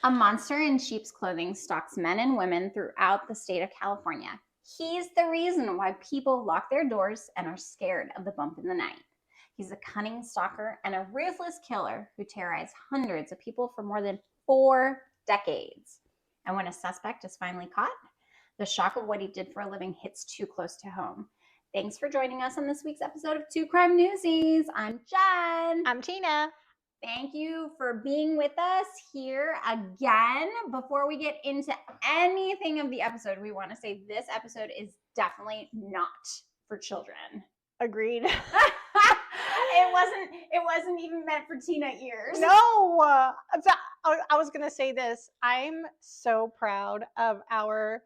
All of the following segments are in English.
A monster in sheep's clothing stalks men and women throughout the state of California. He's the reason why people lock their doors and are scared of the bump in the night. He's a cunning stalker and a ruthless killer who terrorized hundreds of people for more than 4 decades. And when a suspect is finally caught, the shock of what he did for a living hits too close to home. Thanks for joining us on this week's episode of Two Crime Newsies. I'm Jen. I'm Tina. Thank you for being with us here again. Before we get into anything of the episode, we want to say this episode is definitely not for children. Agreed. It wasn't even meant for Tina ears. No. I was going to say this. I'm so proud of our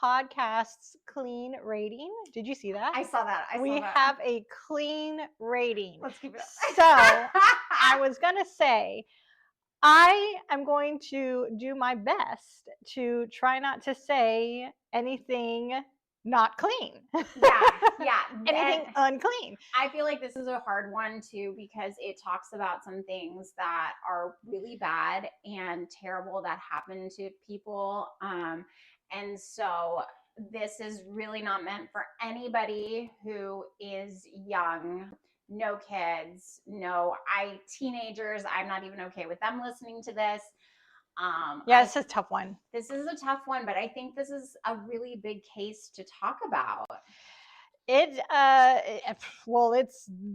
podcast's clean rating. Did you see that? I saw that. We have a clean rating. Let's keep it up. So I was going to say, I am going to do my best to try not to say anything not clean. Yeah. Anything unclean. I feel like this is a hard one too, because it talks about some things that are really bad and terrible that happen to people. And so this is really not meant for anybody who is young. No kids, teenagers. I'm not even okay with them listening to this. It's a tough one. This is a tough one, but I think this is a really big case to talk about. It's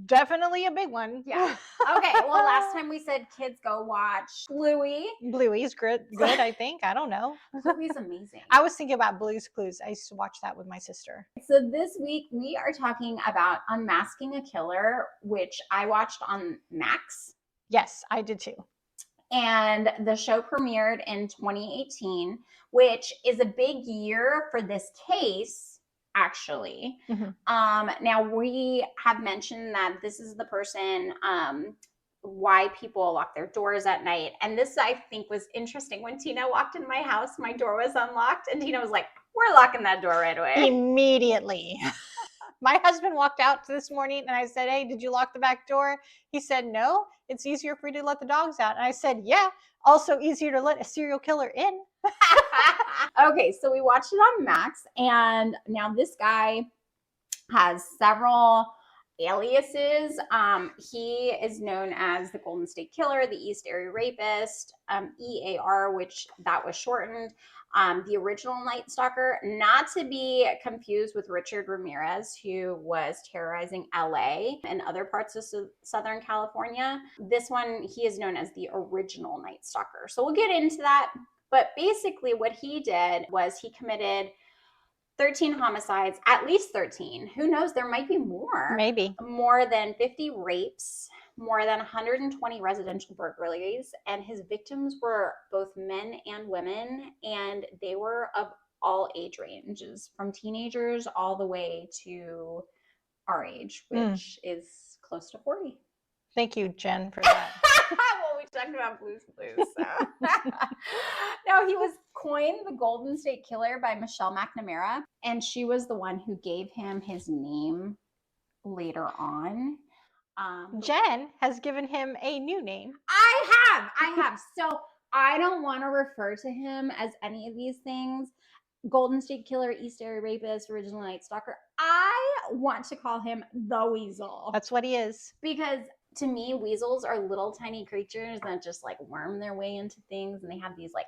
definitely a big one. Yeah. Okay. Well, last time we said kids go watch Bluey. Bluey's good, I think. I don't know. Bluey's amazing. I was thinking about Blue's Clues. I used to watch that with my sister. So this week we are talking about Unmasking a Killer, which I watched on Max. Yes, I did too. And the show premiered in 2018, which is a big year for this case. Actually, now we have mentioned that this is the person, why people lock their doors at night. And this, I think, was interesting. When Tina walked in my house, my door was unlocked, and Tina was like, "We're locking that door right away." Immediately. My husband walked out this morning, and I said, "Hey, did you lock the back door?" He said, "No, it's easier for you to let the dogs out." And I said, "Yeah, also easier to let a serial killer in." Okay, so we watched it on Max, and now this guy has several aliases. He is known as the Golden State Killer, the East Area Rapist, EAR, which that was shortened, the original Night Stalker, not to be confused with Richard Ramirez, who was terrorizing LA and other parts of Southern California. This one, he is known as the original Night Stalker. So we'll get into that. But basically what he did was he committed 13 homicides, at least 13. Who knows? There might be more. Maybe. More than 50 rapes, more than 120 residential burglaries. And his victims were both men and women. And they were of all age ranges, from teenagers all the way to our age, which is close to 40. Thank you, Jen, for that. Well, we talked about Blue's Clues. So. No, he was coined the Golden State Killer by Michelle McNamara, and she was the one who gave him his name later on. Jen has given him a new name. I have. So I don't want to refer to him as any of these things. Golden State Killer, East Area Rapist, Original Night Stalker. I want to call him the Weasel. That's what he is. Because to me, weasels are little tiny creatures that just like worm their way into things, and they have these like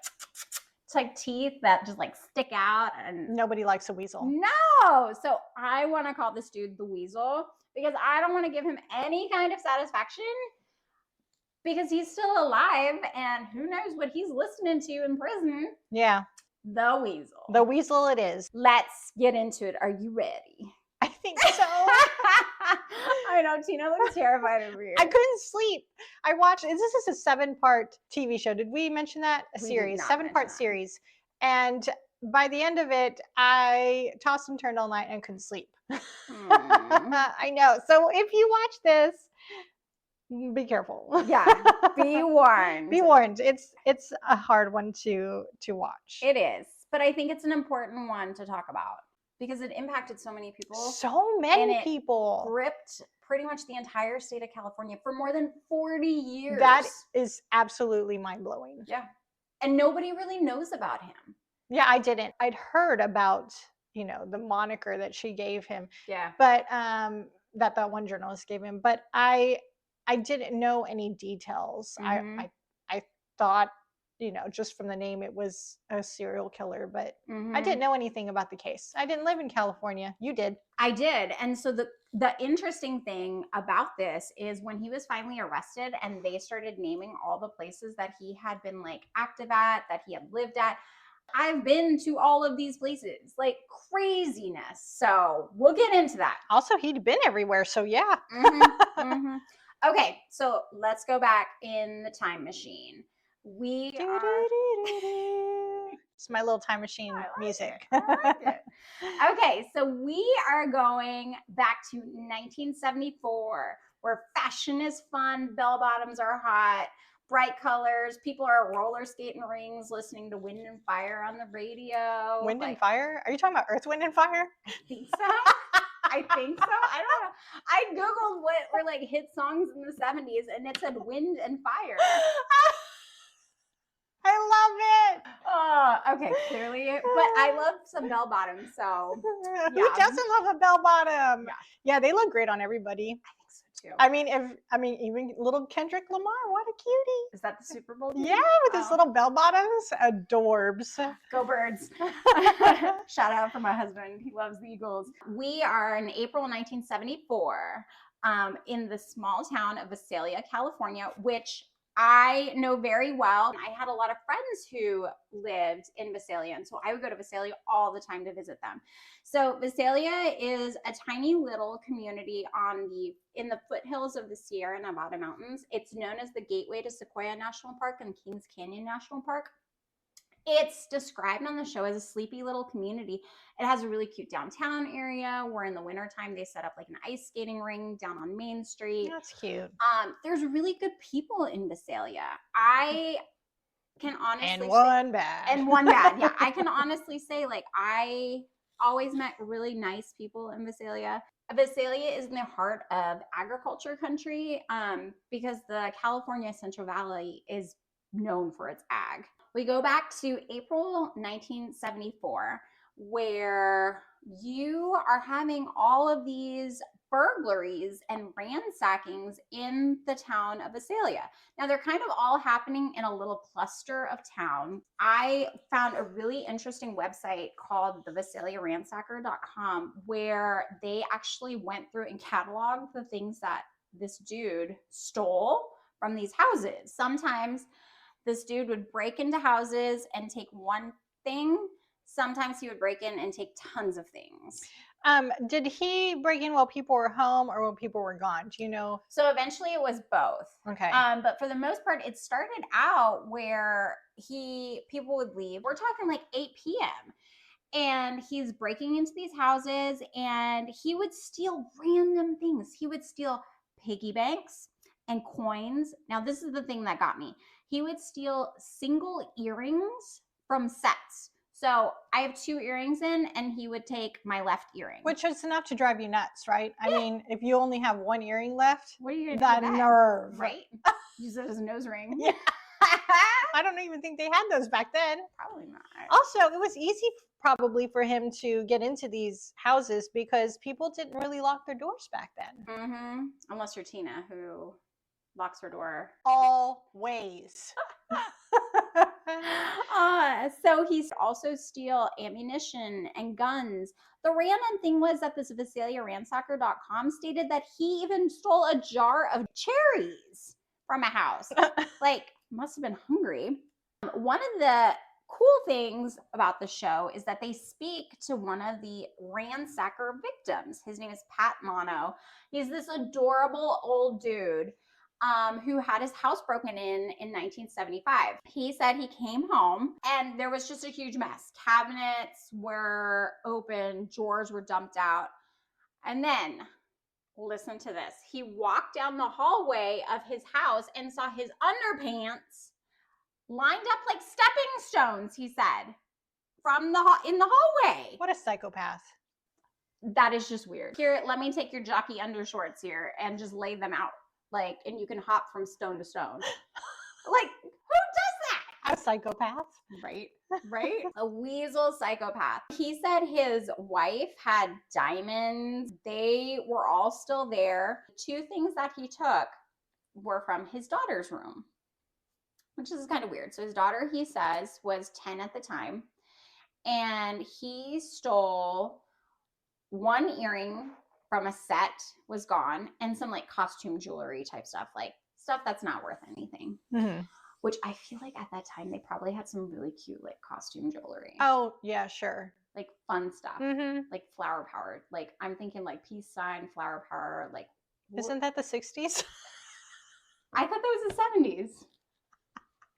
teeth that just like stick out, and nobody likes a weasel. No. So I want to call this dude the Weasel because I don't want to give him any kind of satisfaction because he's still alive, and who knows what he's listening to in prison. Yeah. The Weasel. The Weasel it is. Let's get into it. Are you ready? I think so. I know, Tina looks terrified over here. I couldn't sleep. I watched, this is a 7-part TV show. Did we mention that? A series, 7-part series. And by the end of it, I tossed and turned all night and couldn't sleep. I know. So if you watch this, be careful. Yeah, be warned. Be warned. It's a hard one to watch. It is. But I think it's an important one to talk about. Because it impacted so many people. So many people. Gripped pretty much the entire state of California for more than 40 years. That is absolutely mind-blowing. Yeah. And nobody really knows about him. Yeah, I didn't. I'd heard about, the moniker that she gave him, Yeah. but that one journalist gave him, but I didn't know any details. Mm-hmm. I thought, just from the name it was a serial killer, but I didn't Mm-hmm. know anything about the case. I didn't live in California. You did. I did. And so the interesting thing about this is when he was finally arrested and they started naming all the places that he had been like active at, that he had lived at. I've been to all of these places, like craziness. So we'll get into that. Also, he'd been everywhere, so yeah. Mm-hmm, mm-hmm. Okay, so let's go back in the time machine. We are. It's my little time machine music. I like it. Okay, so we are going back to 1974, where fashion is fun, bell bottoms are hot, bright colors, people are roller skating rings, listening to Wind and Fire on the radio. Wind and Fire? Are you talking about Earth, Wind and Fire? I think so. I think so. I don't know. I googled what were like hit songs in the 70s, and it said Wind and Fire. I love it. Oh, okay, clearly. But I love some bell bottoms, so yeah. Who doesn't love a bell bottom? Yeah, they look great on everybody. I think so too. I mean, even little Kendrick Lamar, what a cutie. Is that the Super Bowl? Yeah, with his little bell bottoms. Adorbs. Go Birds. Shout out for my husband. He loves the Eagles. We are in April 1974 in the small town of Visalia, California, which I know very well. I had a lot of friends who lived in Visalia, and so I would go to Visalia all the time to visit them. So Visalia is a tiny little community in the foothills of the Sierra Nevada mountains. It's known as the gateway to Sequoia National Park and Kings Canyon National Park. It's described on the show as a sleepy little community. It has a really cute downtown area where in the wintertime they set up like an ice skating ring down on Main Street. That's cute. There's really good people in Visalia. I can honestly and one bad. Yeah, I can honestly say like I always met really nice people in Visalia. Visalia is in the heart of agriculture country because the California Central Valley is known for its ag. We go back to April 1974, where you are having all of these burglaries and ransackings in the town of Visalia. Now, they're kind of all happening in a little cluster of town. I found a really interesting website called thevisaliaransacker.com where they actually went through and cataloged the things that this dude stole from these houses. Sometimes this dude would break into houses and take one thing. Sometimes he would break in and take tons of things. Did he break in while people were home or when people were gone? Do you know? So eventually it was both. Okay. But for the most part, it started out where people would leave. We're talking like 8 p.m. And he's breaking into these houses and he would steal random things. He would steal piggy banks and coins. Now, this is the thing that got me. He would steal single earrings from sets. So I have 2 earrings in, and he would take my left eering. Which is enough to drive you nuts, right? Yeah. I mean, if you only have 1 earring left, what are you gonna that do? That nerve. Right? Use it as a nose ring. Yeah. I don't even think they had those back then. Probably not. Also, it was easy probably for him to get into these houses because people didn't really lock their doors back then. Mm-hmm. Unless you're Tina, who locks her door always. So he also steal ammunition and guns. The random thing was that this VisaliaRansacker.com stated that he even stole a jar of cherries from a house. Like, must have been hungry. One of the cool things about the show is that they speak to one of the ransacker victims. His name is Pat Mono. He's this adorable old dude who had his house broken in 1975. He said he came home and there was just a huge mess. Cabinets were open, drawers were dumped out. And then, listen to this. He walked down the hallway of his house and saw his underpants lined up like stepping stones, he said, in the hallway. What a psychopath. That is just weird. Here, let me take your jockey undershorts here and just lay them out. Like, and you can hop from stone to stone. Like, who does that? A psychopath. Right? Right? A weasel psychopath. He said his wife had diamonds. They were all still there. 2 things that he took were from his daughter's room, which is kind of weird. So his daughter, he says, was 10 at the time. And he stole 1 earring from a set, was gone, and some like costume jewelry type stuff, like stuff that's not worth anything. Mm-hmm. Which I feel like at that time they probably had some really cute like costume jewelry. Oh, yeah, sure. Like fun stuff. Mm-hmm. Like flower power. Like I'm thinking like peace sign, flower power, like Isn't that the 60s? I thought that was the 70s.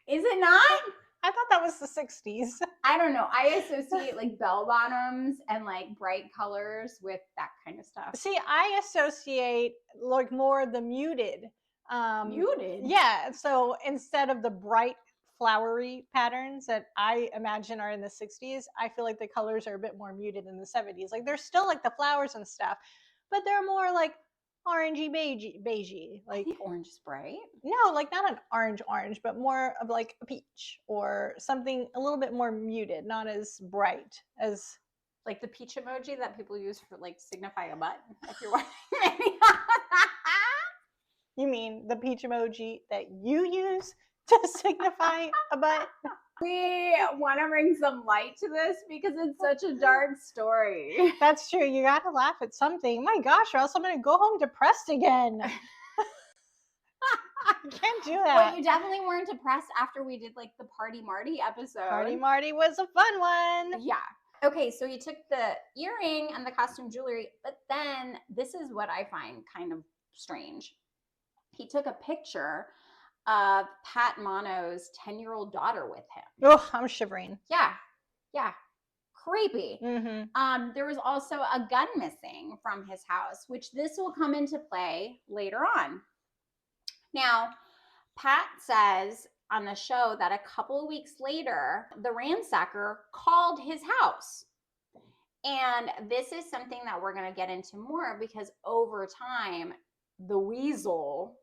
Is it not? I thought that was the 60s. I don't know. I associate like bell bottoms and like bright colors with that kind of stuff. See, I associate like more the muted. Muted? Yeah. So instead of the bright flowery patterns that I imagine are in the 60s, I feel like the colors are a bit more muted in the 70s. Like there's still like the flowers and stuff, but they're more like orangey beigey. I Like think orange is bright. no, like not an orange, but more of like a peach or something a little bit more muted, not as bright as Like the peach emoji that people use for like signify a butt. If you're watching any. You mean the peach emoji that you use to signify a butt? We want to bring some light to this because it's such a dark story. That's true. You got to laugh at something. My gosh, or else I'm going to go home depressed again. You can't do that. Well, you definitely weren't depressed after we did like the Party Marty episode. Party Marty was a fun one. Yeah. Okay, so he took the earring and the costume jewelry, but then this is what I find kind of strange. He took a picture of Pat Mono's 10-year-old daughter with him. Oh, I'm shivering. Yeah. Yeah. Creepy. Mm-hmm. There was also a gun missing from his house, which this will come into play later on. Now, Pat says on the show that a couple of weeks later, the ransacker called his house. And this is something that we're going to get into more because over time, the weasel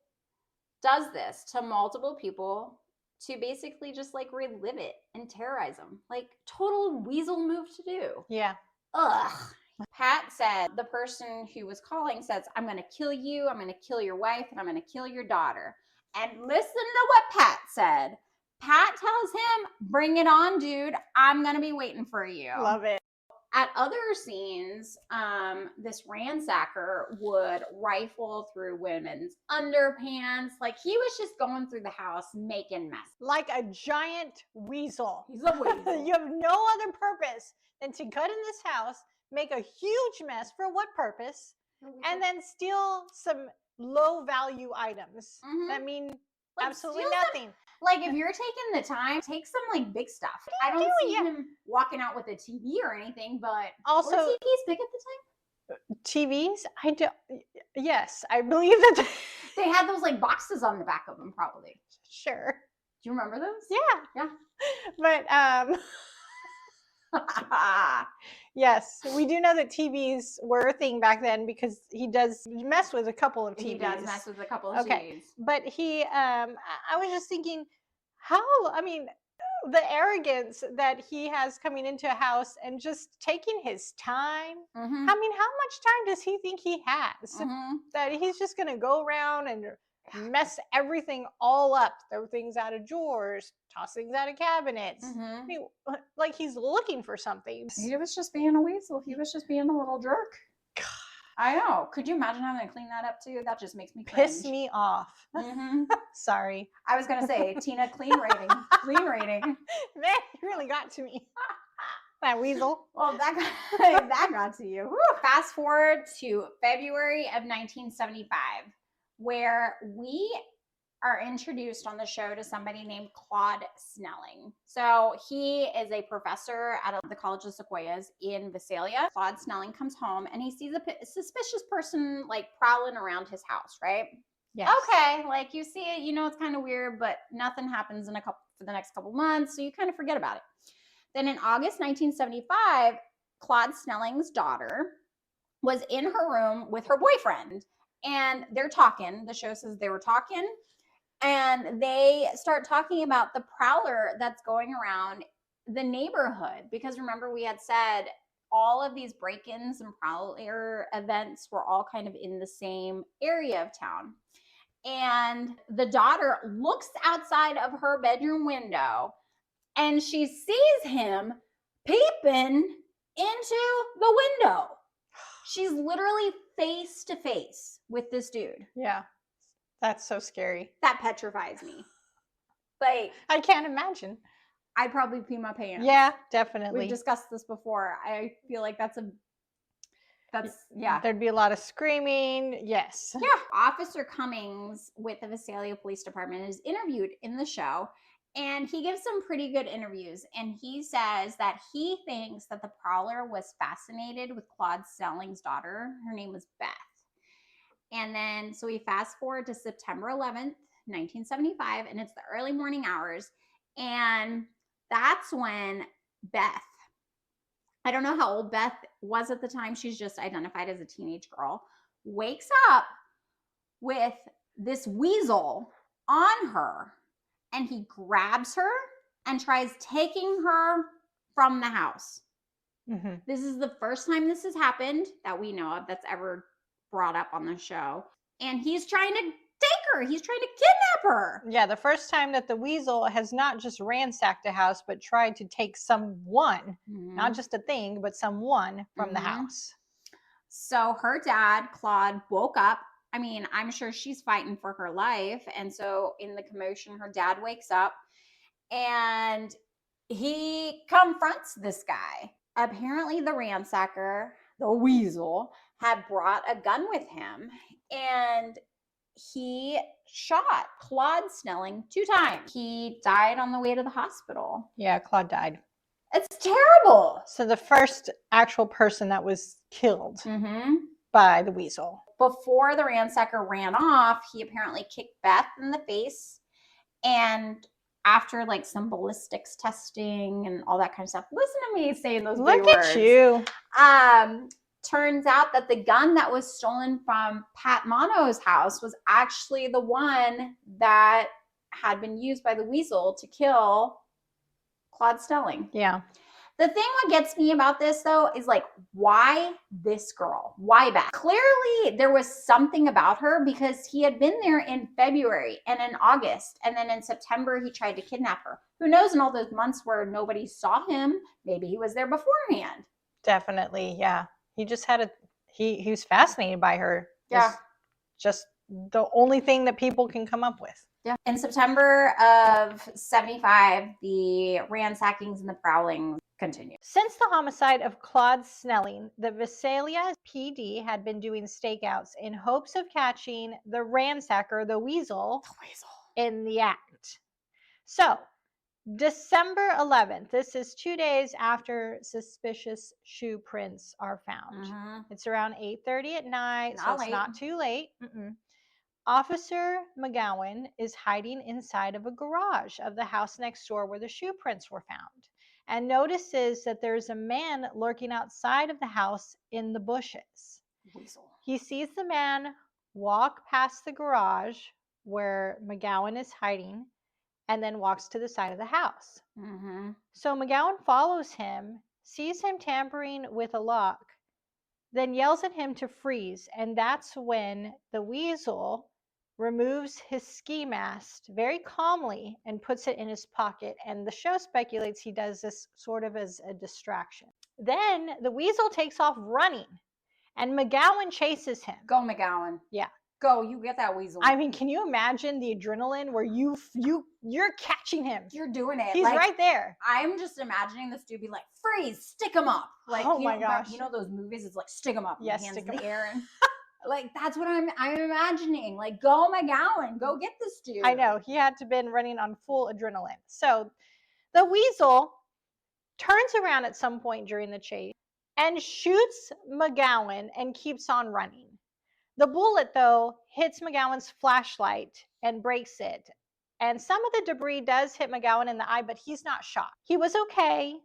does this to multiple people to basically just like relive it and terrorize them. Like total weasel move to do. Yeah. Ugh. Pat said the person who was calling says, I'm going to kill you, I'm going to kill your wife, and I'm going to kill your daughter. And listen to what Pat said. Pat tells him, bring it on, dude. I'm going to be waiting for you. Love it. At other scenes, this ransacker would rifle through women's underpants. Like he was just going through the house making mess. Like a giant weasel. He's a weasel. You have no other purpose than to get in this house, make a huge mess. For what purpose? And then steal some low value items that mean like absolutely steal nothing. Like if you're taking the time, take some like big stuff. I don't see him walking out with a TV or anything, but also were TVs big at the time? TVs? I do. Yes, I believe that They had those like boxes on the back of them, probably. Sure. Do you remember those? Yeah. Yeah. But yes, we do know that TVs were a thing back then because he does mess with a couple of TVs. He does mess with a couple of TVs. But he, I was just thinking, the arrogance that he has coming into a house and just taking his time. Mm-hmm. I mean, how much time does he think he has? Mm-hmm. That he's just going to go around and mess everything all up, throw things out of drawers, toss things out of cabinets. Mm-hmm. I mean, like he's looking for something. He was just being a weasel. He was just being a little jerk. I know. Could you imagine having to clean that up too? That just makes me cringe. Piss me off. Mm-hmm. Sorry. I was gonna say, Tina, clean rating. Clean rating. Man, you really got to me. That weasel. Well, that got to you. Whew. Fast forward to February of 1975, where we are introduced on the show to somebody named Claude Snelling. So he is a professor at the College of Sequoias in Visalia. Claude Snelling comes home and he sees a suspicious person like prowling around his house, right? Yes. Okay, like you see it, you know it's kind of weird, but nothing happens for the next couple months, so you kind of forget about it. Then in August 1975, Claude Snelling's daughter was in her room with her boyfriend, and they're talking. The show says they were talking, And they start talking about the prowler that's going around the neighborhood. Because remember, we had said all of these break-ins and prowler events were all kind of in the same area of town. And the daughter looks outside of her bedroom window and she sees him peeping into the window. She's literally face to face with this dude. Yeah. That's so scary. That petrifies me. Like, I can't imagine. I'd probably pee my pants. Yeah, definitely. We've discussed this before. I feel like that's yeah. There'd be a lot of screaming. Yes. Yeah. Officer Cummings with the Visalia Police Department is interviewed in the show, and he gives some pretty good interviews. And he says that he thinks that the prowler was fascinated with Claude Snelling's daughter. Her name was Beth. And then, so we fast forward to September 11th, 1975, and it's the early morning hours. And that's when Beth, I don't know how old Beth was at the time, she's just identified as a teenage girl, wakes up with this weasel on her, and he grabs her and tries taking her from the house. Mm-hmm. This is the first time this has happened that we know of that's ever brought up on the show. And he's trying to take her. He's trying to kidnap her. Yeah, the first time that the weasel has not just ransacked a house, but tried to take someone, not just a thing, but someone from the house. So her dad, Claude, woke up. I mean, I'm sure she's fighting for her life. And so in the commotion, her dad wakes up and he confronts this guy. Apparently the ransacker, the weasel, had brought a gun with him, and he shot Claude Snelling 2 times. He died on the way to the hospital. Yeah, Claude died. It's terrible. So the first actual person that was killed by the weasel. Before the ransacker ran off, he apparently kicked Beth in the face, and after like some ballistics testing and all that kind of stuff, listen to me saying those big words. Look at you. Turns out that the gun that was stolen from Pat Mono's house was actually the one that had been used by the weasel to kill Claude Snelling. Yeah. The thing that gets me about this, though, is like, why this girl? Why Beth? Clearly, there was something about her because he had been there in February and in August. And then in September, he tried to kidnap her. Who knows, in all those months where nobody saw him, maybe he was there beforehand. Definitely, yeah. He just had he was fascinated by her. Yeah. Just the only thing that people can come up with. Yeah. In September of 75, the ransackings and the prowlings continued. Since the homicide of Claude Snelling, the Visalia PD had been doing stakeouts in hopes of catching the ransacker, the weasel, in the act. So, December 11th, this is 2 days after suspicious shoe prints are found. It's around 8:30 at night, so it's not too late. Officer McGowan is hiding inside of a garage of the house next door where the shoe prints were found, and notices that there's a man lurking outside of the house in the bushes. Weasel. He sees the man walk past the garage where McGowan is hiding, and then walks to the side of the house. So McGowan follows him, sees him tampering with a lock, then yells at him to freeze. And that's when the weasel removes his ski mask very calmly and puts it in his pocket. And the show speculates he does this sort of as a distraction. Then the weasel takes off running, and McGowan chases him. Go, McGowan. Yeah. Go, you get that weasel. I mean, can you imagine the adrenaline where you're catching him? You're doing it. He's like, right there. I'm just imagining this dude be like, freeze, stick him up. Like, oh my gosh. You know those movies? It's like, stick him up. Yes, hands stick in him the air. And like, that's what I'm imagining. Like, go, McGowan. Go get this dude. I know. He had to been running on full adrenaline. So the weasel turns around at some point during the chase and shoots McGowan and keeps on running. The bullet, though, hits McGowan's flashlight and breaks it. And some of the debris does hit McGowan in the eye, but he's not shot. He was okay,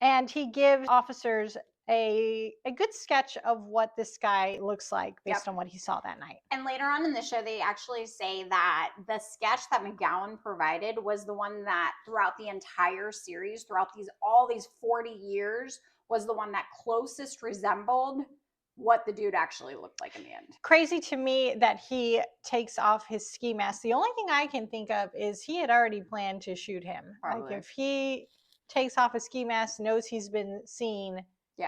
and he gives officers a good sketch of what this guy looks like based on what he saw that night. And later on in the show, they actually say that the sketch that McGowan provided was the one that throughout the entire series, throughout all these 40 years, was the one that closest resembled what the dude actually looked like in the end. Crazy to me that he takes off his ski mask. The only thing I can think of is he had already planned to shoot him. Probably. Like if he takes off his ski mask, knows he's been seen,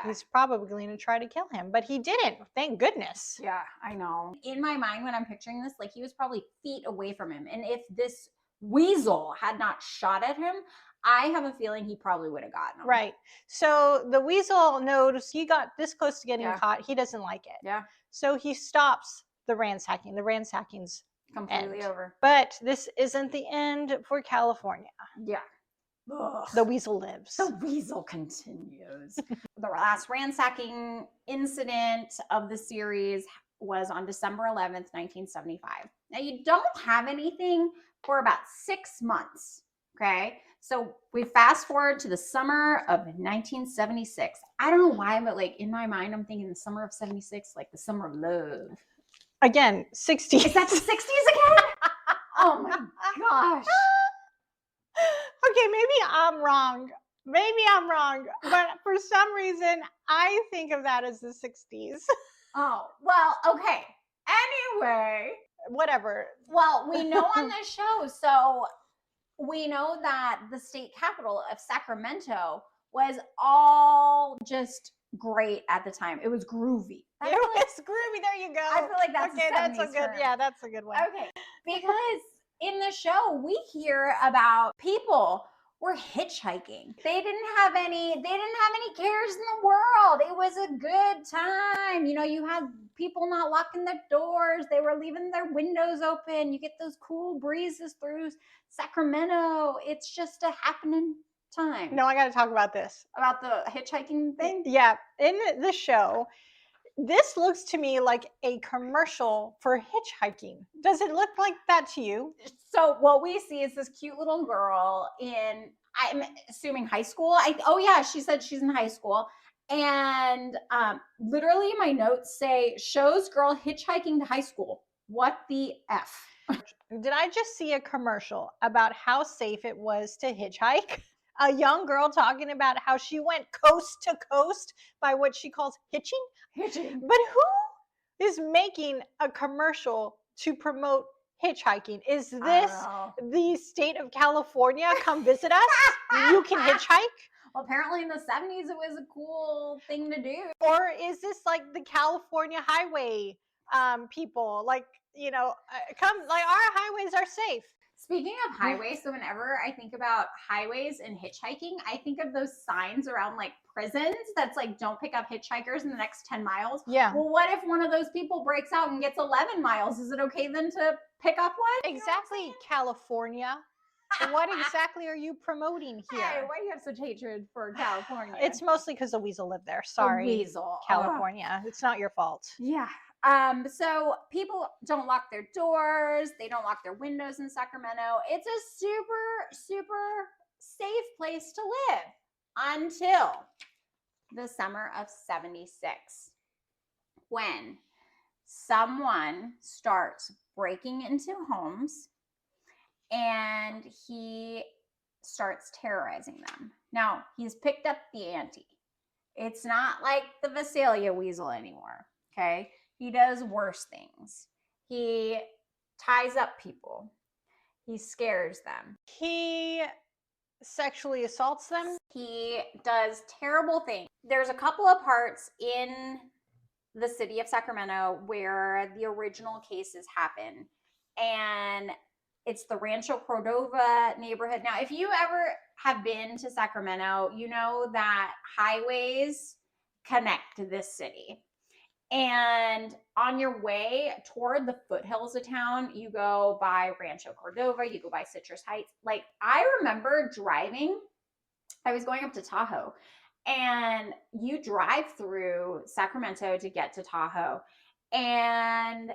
he's probably going to try to kill him. But he didn't. Thank goodness. Yeah, I know. In my mind, when I'm picturing this, like he was probably feet away from him. And if this weasel had not shot at him, I have a feeling he probably would have gotten him. Right. So the weasel knows he got this close to getting caught. He doesn't like it. Yeah. So he stops the ransacking. The ransacking's completely over. But this isn't the end for California. Yeah. Ugh. The weasel lives. The weasel continues. The last ransacking incident of the series was on December 11th, 1975. Now, you don't have anything for about 6 months. Okay. So we fast forward to the summer of 1976. I don't know why, but like in my mind, I'm thinking the summer of 76, like the summer of love. Again, 60s. Is that the 60s again? Oh my gosh. Okay, maybe I'm wrong. But for some reason, I think of that as the 60s. Oh, well, okay. Anyway. Whatever. Well, we know on this show, so we know that the state capital of Sacramento was all just great at the time. It was groovy. It was groovy. There you go. I feel like that's okay. That's a good. term. Yeah, that's a good one. Okay, because in the show we hear about people were hitchhiking. They didn't have any cares in the world. It was a good time. You know, you had people not locking their doors. They were leaving their windows open. You get those cool breezes through Sacramento. It's just a happening time. No, I got to talk about this. About the hitchhiking thing? Yeah. In the show, this looks to me like a commercial for hitchhiking. Does it look like that to you? So what we see is this cute little girl in, I'm assuming high school. She said she's in high school. And literally my notes say, shows girl hitchhiking to high school. What the F? Did I just see a commercial about how safe it was to hitchhike? A young girl talking about how she went coast to coast by what she calls hitching. But who is making a commercial to promote hitchhiking? Is this the state of California? Come visit us. You can hitchhike. Well, apparently in the 70s it was a cool thing to do. Or is this like the California highway people? Like, you know, come, like our highways are safe. Speaking of highways, so whenever I think about highways and hitchhiking, I think of those signs around like prisons that's like, don't pick up hitchhikers in the next 10 miles. Yeah. Well, what if one of those people breaks out and gets 11 miles? Is it okay then to pick up one? Exactly, California. What exactly are you promoting here? Hey, why do you have such hatred for California? It's mostly because the weasel lived there. Sorry, weasel. California. It's not your fault. Yeah. So people don't lock their doors. They don't lock their windows in Sacramento. It's a super, super safe place to live until the summer of 76, when someone starts breaking into homes and he starts terrorizing them. Now, he's picked up the ante. It's not like the Visalia weasel anymore, okay? He does worse things. He ties up people. He scares them. He sexually assaults them. He does terrible things. There's a couple of parts in the city of Sacramento where the original cases happen. And it's the Rancho Cordova neighborhood. Now, if you ever have been to Sacramento, you know that highways connect to this city. And on your way toward the foothills of town, you go by Rancho Cordova, you go by Citrus Heights. Like, I remember driving, I was going up to Tahoe, and you drive through Sacramento to get to Tahoe. And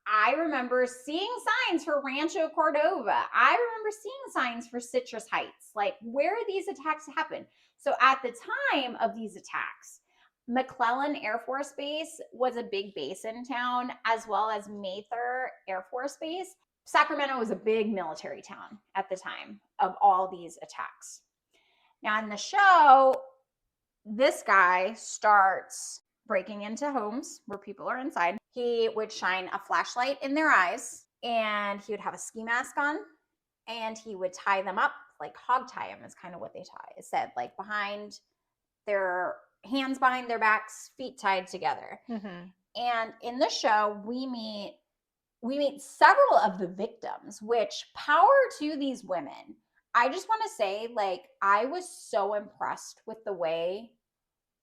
I remember seeing signs for Rancho Cordova. I remember seeing signs for Citrus Heights. Like, where these attacks happen? So at the time of these attacks, McClellan Air Force Base was a big base in town, as well as Mather Air Force Base. Sacramento was a big military town at the time of all these attacks. Now, in the show, this guy starts breaking into homes where people are inside. He would shine a flashlight in their eyes, and he would have a ski mask on, and he would tie them up, like hog tie them is kind of what they said, like behind their hands behind their backs, feet tied together. Mm-hmm. And in the show, we meet several of the victims, which power to these women. I just want to say, like, I was so impressed with the way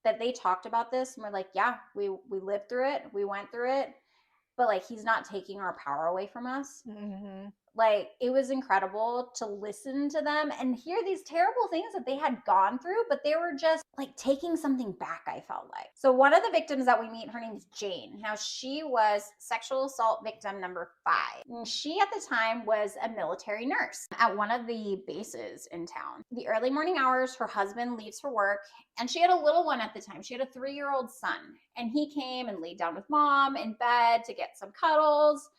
that they talked about this. And we're like, yeah, we lived through it. We went through it. But like, he's not taking our power away from us. Mm-hmm. Like, it was incredible to listen to them and hear these terrible things that they had gone through, but they were just like taking something back, I felt like. So one of the victims that we meet, her name is Jane. Now, she was sexual assault victim number 5. And she at the time was a military nurse at one of the bases in town. The early morning hours, her husband leaves for work, and she had a little one at the time. She had a 3-year-old son, and he came and laid down with mom in bed to get some cuddles.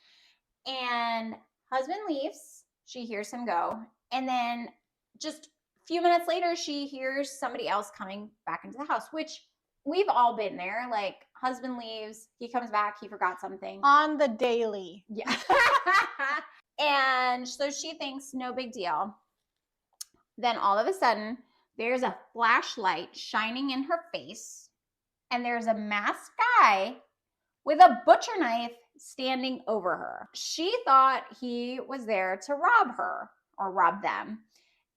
And husband leaves, she hears him go, and then just a few minutes later, she hears somebody else coming back into the house, which we've all been there. Like, husband leaves, he comes back, he forgot something. On the daily. Yeah. And so she thinks, no big deal. Then all of a sudden, there's a flashlight shining in her face, and there's a masked guy with a butcher knife standing over her. She thought he was there to rob her or rob them.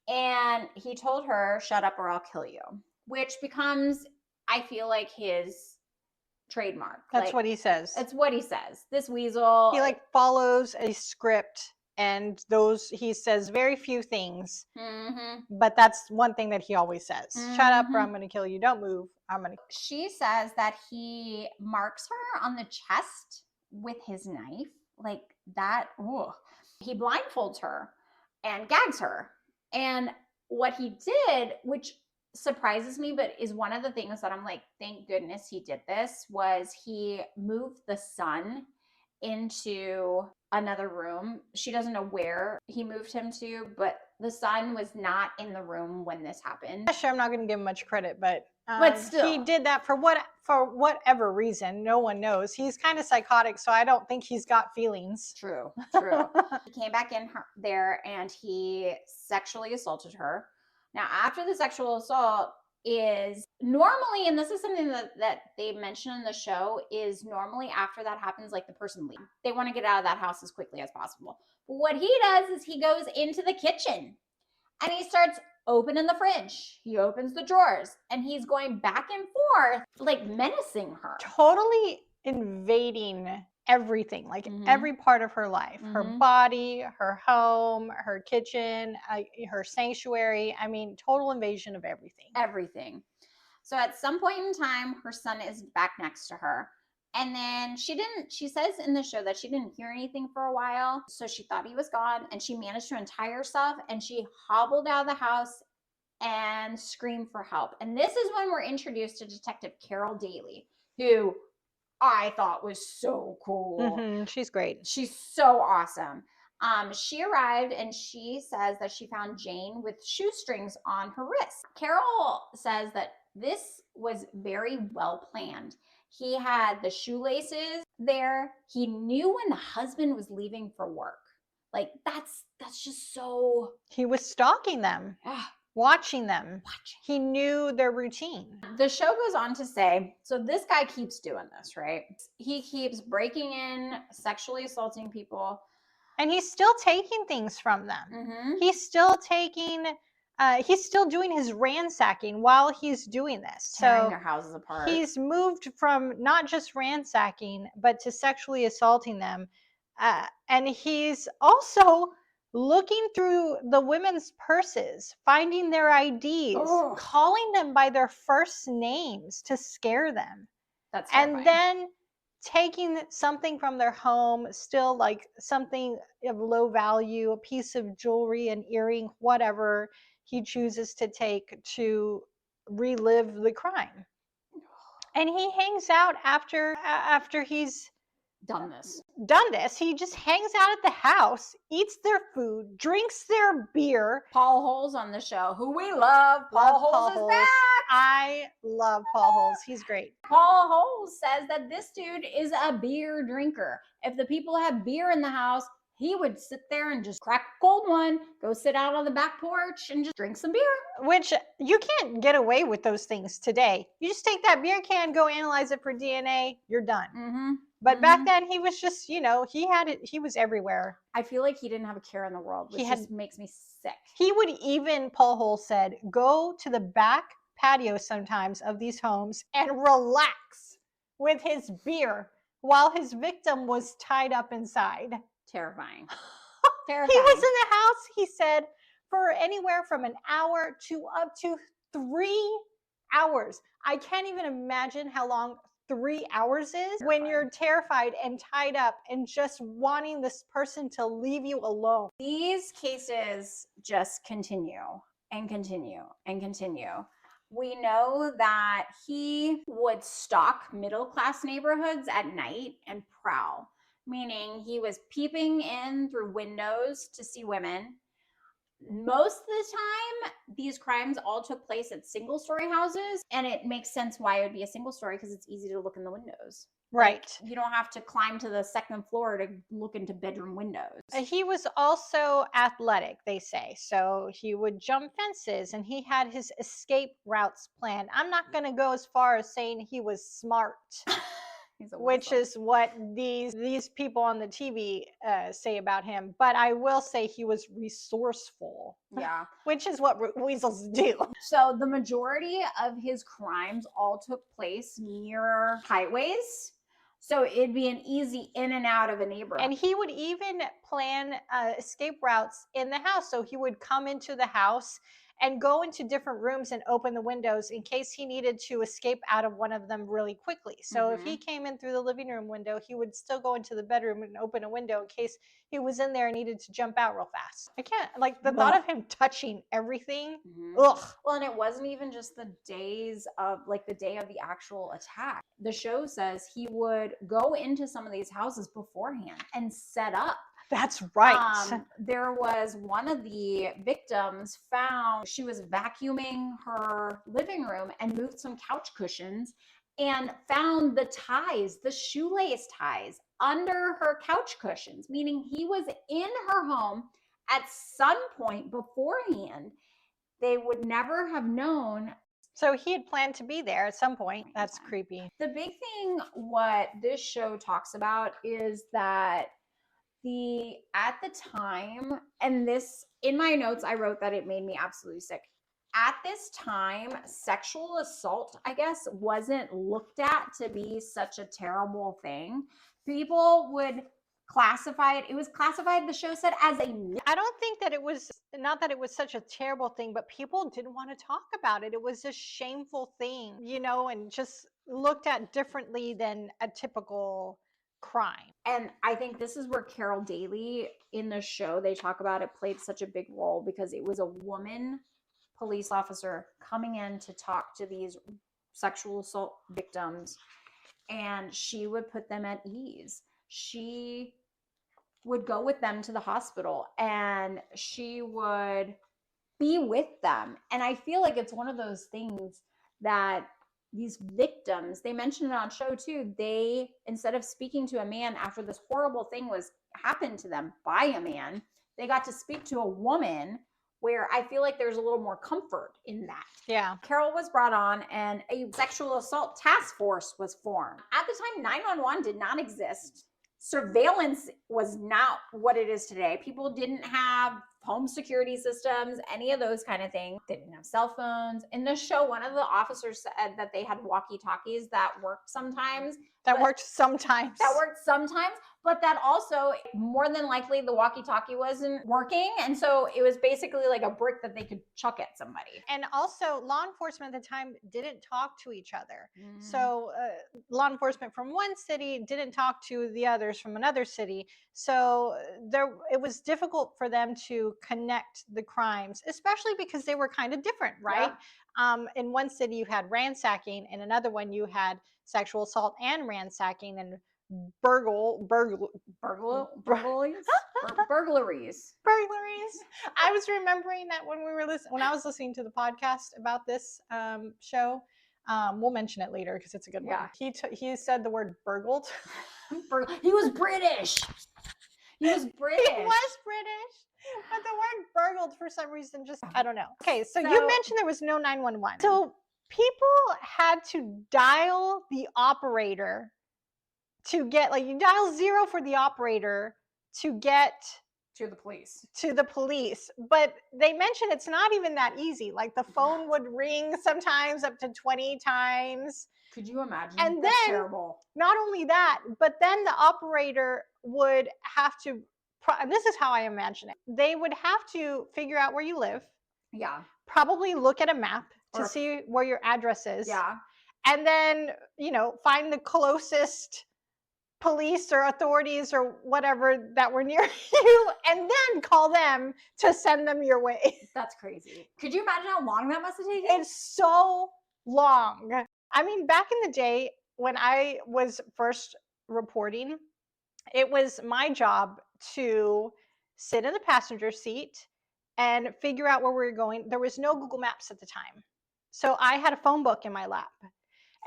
And he told her, shut up or I'll kill you, which becomes, I feel like, his trademark. That's like, what he says. It's what he says. This weasel. He like follows a script, and he says very few things, but that's one thing that he always says. Shut up or I'm going to kill you. Don't move. She says that he marks her on the chest with his knife, like that. Ugh. He blindfolds her and gags her. And what he did, which surprises me, but is one of the things that I'm like, thank goodness he did this, was he moved the son into another room. She doesn't know where he moved him to, but the son was not in the room when this happened. Sure, I'm not going to give him much credit, but still, he did that for whatever reason. No one knows. He's kind of psychotic, so I don't think he's got feelings. True. He came back in there and he sexually assaulted her. Now, after the sexual assault is normally, and this is something that they mention in the show, is normally after that happens, like, the person leaves. They want to get out of that house as quickly as possible. But what he does is he goes into the kitchen and he starts opening the fridge. He opens the drawers and he's going back and forth, like, menacing her. Totally invading everything, like every part of her life, her body, her home, her kitchen, her sanctuary. I mean, total invasion of everything. So at some point in time, her son is back next to her. And then she says in the show that she didn't hear anything for a while. So she thought he was gone, and she managed to untie herself and she hobbled out of the house and screamed for help. And this is when we're introduced to Detective Carol Daly, who I thought was so cool. She's great. She's so awesome. She arrived and she says that she found Jane with shoestrings on her wrist. Carol says that this was very well planned. He had the shoelaces there. He knew when the husband was leaving for work. Like, that's just so... He was stalking them. Watching them. He knew their routine. The show goes on to say, so this guy keeps doing this, right? He keeps breaking in, sexually assaulting people. And he's still taking things from them. He's still doing his ransacking while he's doing this. Tearing their houses apart. He's moved from not just ransacking, but to sexually assaulting them. And he's also looking through the women's purses, finding their IDs, calling them by their first names to scare them. That's terrifying. And then taking something from their home, still like something of low value, a piece of jewelry, an earring, whatever he chooses to take to relive the crime. And he hangs out after he's Done this. done this. He just hangs out at the house, eats their food, drinks their beer. Paul Holes on the show, who we love. Paul Holes is back. I love Paul Holes. He's great. Paul Holes says that this dude is a beer drinker. If the people have beer in the house, he would sit there and just crack a cold one, go sit out on the back porch and just drink some beer. Which you can't get away with those things today. You just take that beer can, go analyze it for DNA, you're done. Mm-hmm. But back then he was just, he had it, he was everywhere. I feel like he didn't have a care in the world, which just makes me sick. He would even, Paul Holes said, go to the back patio sometimes of these homes and relax with his beer while his victim was tied up inside. Terrifying. Terrifying. He was in the house, he said, for anywhere from an hour to up to 3 hours. I can't even imagine how long 3 hours is when you're terrified and tied up and just wanting this person to leave you alone. These cases just continue and continue and continue. We know that he would stalk middle-class neighborhoods at night and prowl, meaning he was peeping in through windows to see women. Most of the time, these crimes all took place at single-story houses, and it makes sense why it would be a single story because it's easy to look in the windows. Right. Like, you don't have to climb to the second floor to look into bedroom windows. He was also athletic, they say. So he would jump fences and he had his escape routes planned. I'm not going to go as far as saying he was smart. Which is what these people on the TV say about him. But I will say he was resourceful. Yeah. Which is what weasels do. So the majority of his crimes all took place near highways. So it'd be an easy in and out of a neighborhood. And he would even plan escape routes in the house. So he would come into the house and go into different rooms and open the windows in case he needed to escape out of one of them really quickly. So if he came in through the living room window, he would still go into the bedroom and open a window in case he was in there and needed to jump out real fast. I can't, like, the thought of him touching everything. Ugh. Well, and it wasn't even just the days of, like, the day of the actual attack. The show says he would go into some of these houses beforehand and set up. That's right. There was one of the victims found, she was vacuuming her living room and moved some couch cushions and found the ties, the shoelace ties under her couch cushions, meaning he was in her home at some point beforehand. They would never have known. So he had planned to be there at some point. That's creepy. The big thing what this show talks about is that at the time, and this in my notes I wrote that it made me absolutely sick. At this time, sexual assault, I guess, wasn't looked at to be such a terrible thing. People would classify it. It was classified, the show said, as a. I don't think that it was, not that it was such a terrible thing, but people didn't want to talk about it. It was a shameful thing, and just looked at differently than a typical crime. And I think this is where Carol Daly in the show, they talk about it, played such a big role because it was a woman police officer coming in to talk to these sexual assault victims, and she would put them at ease. She would go with them to the hospital and she would be with them. And I feel like it's one of those things that these victims, they mentioned it on show too, they, instead of speaking to a man after this horrible thing was happened to them by a man, they got to speak to a woman, where I feel like there's a little more comfort in that. Yeah. Carol was brought on and a sexual assault task force was formed. At the time, 911 did not exist. Surveillance was not what it is today. People didn't have home security systems, any of those kind of things. They didn't have cell phones. In the show, one of the officers said that they had walkie-talkies that worked sometimes. That worked sometimes, but that also more than likely the walkie-talkie wasn't working, and so it was basically like a brick that they could chuck at somebody. And also, law enforcement at the time didn't talk to each other. So law enforcement from one city didn't talk to the others from another city. So it was difficult for them to connect the crimes, especially because they were kind of different, right? In one city you had ransacking, in another one you had sexual assault and ransacking, and burglaries. I was remembering that when I was listening to the podcast about this show. We'll mention it later because it's a good one. He said the word burgled. He was British. He was British. But the word burgled for some reason just, I don't know. Okay, so you mentioned there was no 911. So people had to dial the operator to get, like, you dial 0 for the operator to get to the police. But they mentioned it's not even that easy. Like, the phone would ring sometimes up to 20 times. Could you imagine? And That's then terrible. Not only that, but then the operator would have to, and this is how I imagine it, they would have to figure out where you live. Yeah. Probably look at a map to see where your address is. Yeah. And then, find the closest police or authorities or whatever that were near you, and then call them to send them your way. That's crazy. Could you imagine how long that must have taken? It's so long. I mean, back in the day when I was first reporting, it was my job to sit in the passenger seat and figure out where we were going. There was no Google Maps at the time. So I had a phone book in my lap.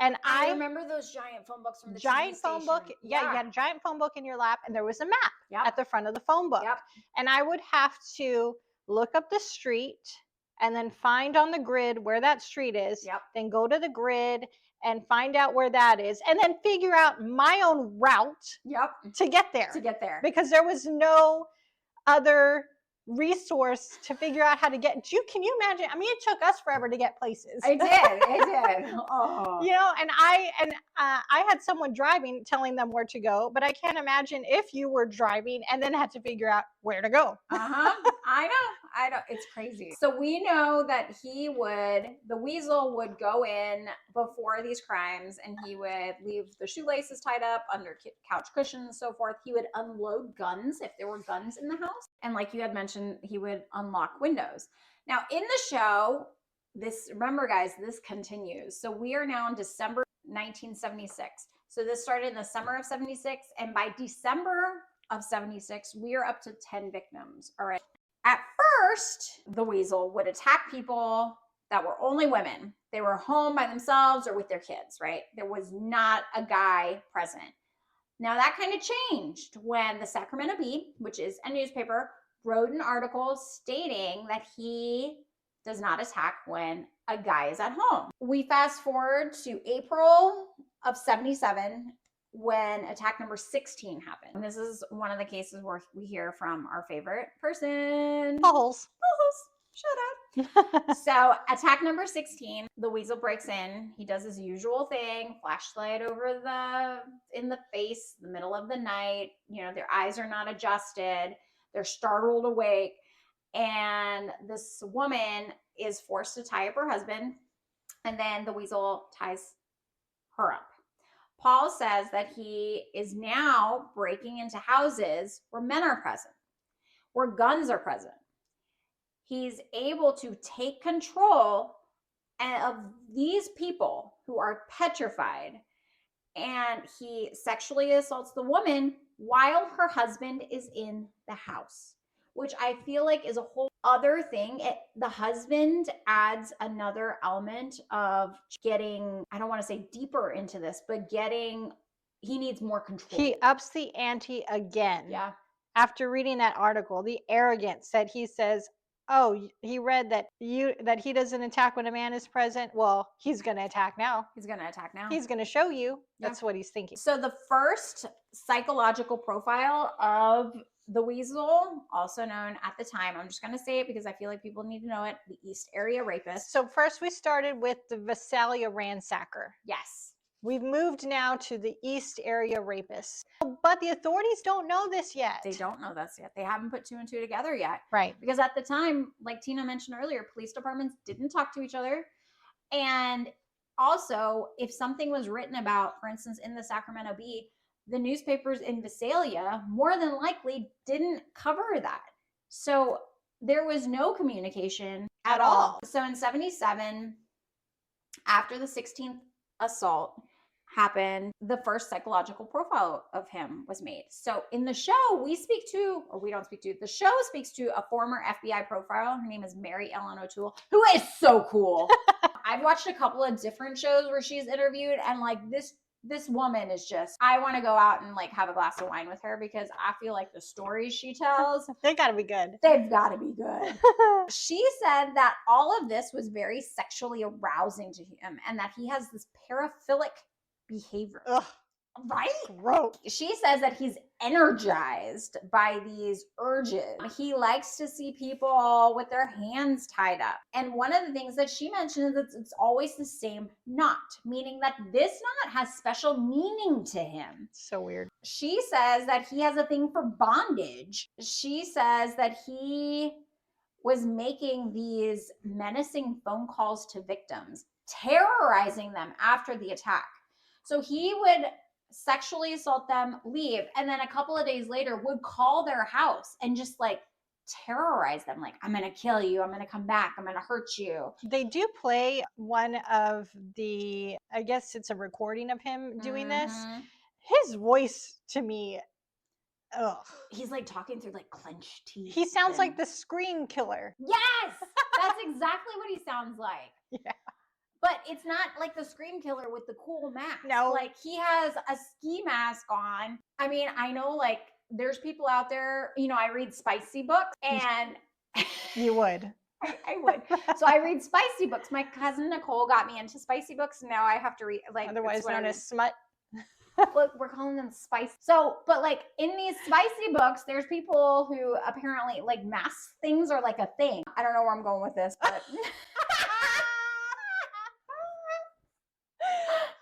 And I remember those giant phone books from the TV phone station. book. Yeah, you had a giant phone book in your lap, and there was a map at the front of the phone book. And I would have to look up the street and then find on the grid where that street is. Then go to the grid and find out where that is, and then figure out my own route to get there. Because there was no other resource to figure out how to get. Can you imagine? I mean, it took us forever to get places. It did. Oh. And I had someone driving telling them where to go, but I can't imagine if you were driving and then had to figure out where to go. I know. It's crazy. So we know that the weasel would go in before these crimes, and he would leave the shoelaces tied up under couch cushions and so forth. He would unload guns if there were guns in the house. And like you had mentioned, he would unlock windows. Now in the show, remember guys, this continues. So we are now in December 1976. So this started in the summer of 76. And by December of 76, we are up to 10 victims. All right. At first, the weasel would attack people that were only women. They were home by themselves or with their kids, right? There was not a guy present. Now that kind of changed when the Sacramento Bee, which is a newspaper, wrote an article stating that he does not attack when a guy is at home. We fast forward to April of 77 when attack number 16 happened. And this is one of the cases where we hear from our favorite person. Bubbles. Shut up. So attack number 16, the weasel breaks in. He does his usual thing, flashlight in the face, the middle of the night. Their eyes are not adjusted. They're startled awake. And this woman is forced to tie up her husband. And then the weasel ties her up. Paul says that he is now breaking into houses where men are present, where guns are present. He's able to take control of these people who are petrified, and he sexually assaults the woman while her husband is in the house, which I feel like is a whole other thing. The husband adds another element of getting, I don't want to say deeper into this, but he needs more control. He ups the ante again. Yeah. After reading that article, the arrogance that he says, oh, he read that he doesn't attack when a man is present. Well, he's going to attack now. He's going to show you. That's what he's thinking. So the first psychological profile of the weasel, also known at the time, I'm just going to say it because I feel like people need to know it, the East Area Rapist. So first we started with the Visalia ransacker. Yes. We've moved now to the East area rapists. But the authorities don't know this yet. They don't know this yet. They haven't put two and two together yet. Right. Because at the time, like Tina mentioned earlier, police departments didn't talk to each other. And also, if something was written about, for instance, in the Sacramento Bee, the newspapers in Visalia more than likely didn't cover that. So there was no communication at all. So in 77, after the 16th assault happened, the first psychological profile of him was made. So in the show, we don't speak to, the show speaks to a former FBI profile. Her name is Mary Ellen O'Toole, who is so cool. I've watched a couple of different shows where she's interviewed, and like this woman is just, I want to go out and like have a glass of wine with her, because I feel like the stories she tells, they gotta be good. They've got to be good. She said that all of this was very sexually arousing to him, and that he has this paraphilic behavior. Ugh. Right? Gross. She says that he's energized by these urges. He likes to see people with their hands tied up. And one of the things that she mentioned is that it's always the same knot, meaning that this knot has special meaning to him. So weird. She says that he has a thing for bondage. She says that he was making these menacing phone calls to victims, terrorizing them after the attack. So he would sexually assault them, leave, and then a couple of days later would call their house and just like terrorize them, like, I'm gonna kill you, I'm gonna come back, I'm gonna hurt you. They do play one of the, I guess it's a recording of him doing this. His voice to me, ugh. He's like talking through like clenched teeth. He sounds like the Scream Killer. Yes, that's exactly what he sounds like. Yeah. But it's not like the Scream Killer with the cool mask. No. Like he has a ski mask on. I mean, I know like there's people out there, you know, I read spicy books, and you would. I would. So I read spicy books. My cousin Nicole got me into spicy books. Now I have to read, like, otherwise known as smut. Look, we're calling them spice. So, but like in these spicy books, there's people who apparently like mask things are like a thing. I don't know where I'm going with this, but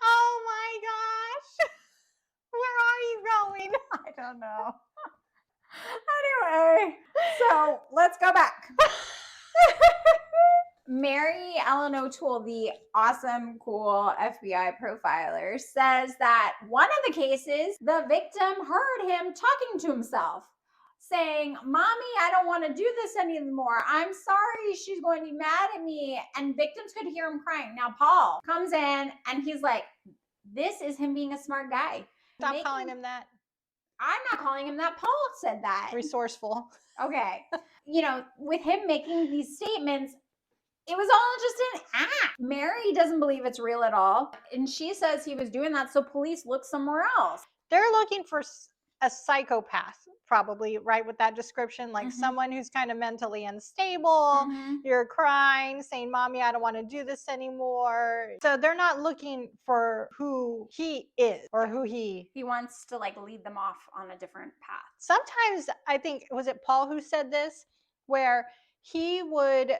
oh my gosh. Where are you going? I don't know. Anyway, so let's go back. Mary Ellen O'Toole, the awesome, cool FBI profiler, says that one of the cases, the victim heard him talking to himself, saying, Mommy, I don't want to do this anymore. I'm sorry, she's going to be mad at me. And victims could hear him crying. Now, Paul comes in and he's like, this is him being a smart guy. Stop calling him that. I'm not calling him that. Paul said that. Resourceful. Okay. You know, with him making these statements, it was all just an act. Mary doesn't believe it's real at all. And she says he was doing that so police look somewhere else. They're looking for a psychopath, probably, right, with that description, like someone who's kind of mentally unstable. You're crying, saying, Mommy, I don't want to do this anymore. So they're not looking for who he is or who he wants to like lead them off on a different path. Sometimes I think, was it Paul who said this, where he would,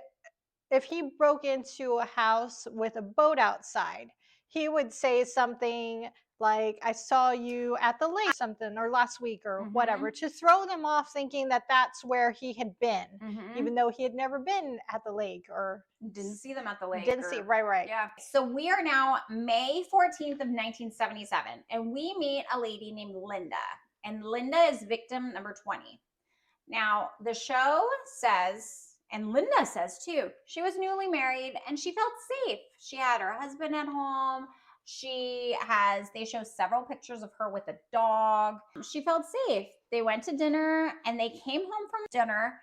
if he broke into a house with a boat outside, he would say something like, I saw you at the lake something, or last week, or whatever, to throw them off thinking that that's where he had been, even though he had never been at the lake or didn't see them at the lake. Right. Yeah. So we are now May 14th of 1977, and we meet a lady named Linda, and Linda is victim number 20. Now, the show says, and Linda says too, she was newly married and she felt safe. She had her husband at home. They show several pictures of her with a dog. She felt safe. They went to dinner and they came home from dinner,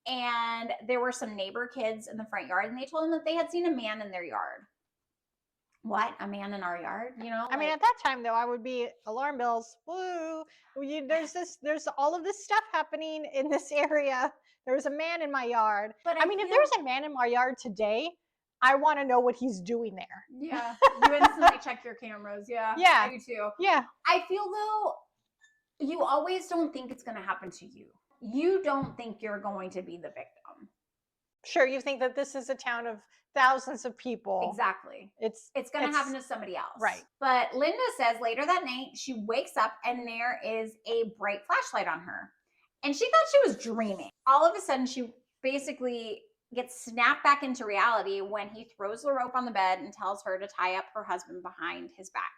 and there were some neighbor kids in the front yard, and they told them that they had seen a man in their yard. What? A man in our yard? You know? I mean, at that time though, I would be alarm bells. Woo! There's all of this stuff happening in this area. There's a man in my yard. But I mean, if there's a man in my yard today, I want to know what he's doing there. Yeah. You instantly check your cameras. Yeah. Yeah. I do too. Yeah. I feel though, you always don't think it's going to happen to you. You don't think you're going to be the victim. Sure, you think that this is a town of thousands of people. Exactly. It's going to happen to somebody else. Right. But Linda says later that night, she wakes up and there is a bright flashlight on her. And she thought she was dreaming. All of a sudden, she basically gets snapped back into reality when he throws the rope on the bed and tells her to tie up her husband behind his back.